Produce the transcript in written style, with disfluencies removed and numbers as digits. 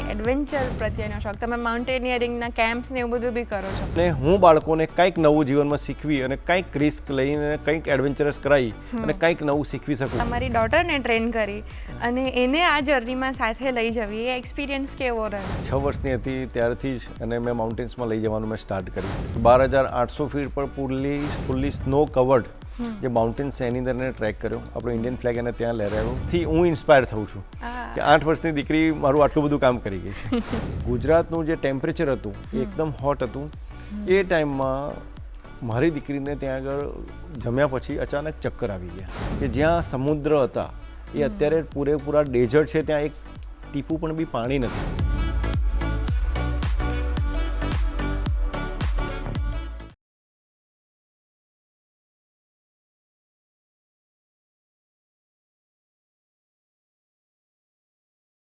Adventure પ્રત્યેનો શોખ, તમે માઉન્ટેનિયરિંગના કેમ્પ્સ ને એવું બધું બી કરો છો. અને હું બાળકોને કંઈક નવું જીવનમાં શીખવી અને કંઈક રિસ્ક લઈને કંઈક એડવેન્ચરસ કરાવી અને કંઈક નવું શીખવી શકું. તમારી ડોટરને ટ્રેન કરી અને એને આ જર્નીમાં સાથે લઈ જવી, એ એક્સપિરિયન્સ કેવો રહ્યો? 6 વર્ષની હતી ત્યારથી જ અને મેં માઉન્ટેન્સમાં લઈ જવાનું મેં સ્ટાર્ટ કર્યું. 12,800 ફીટ પર ફૂલ્લી સ્નો કવર્ડ જે માઉન્ટેન્સ છે એની અંદર એને ટ્રેક કર્યો. આપણો ઇન્ડિયન ફ્લેગ એને ત્યાં લહેરાવ્યો. થી હું ઇન્સ્પાયર થઉં છું કે 8 વર્ષની દીકરી મારું આટલું બધું કામ કરી ગઈ છે. ગુજરાતનું જે ટેમ્પરેચર હતું એ એકદમ હોટ હતું. એ ટાઈમમાં મારી દીકરીને ત્યાં આગળ જમ્યા પછી અચાનક ચક્કર આવી ગયા કે જ્યાં સમુદ્ર હતા એ અત્યારે પૂરેપૂરા ડેઝર્ટ છે, ત્યાં એક ટીપું પણ બી પાણી નથી.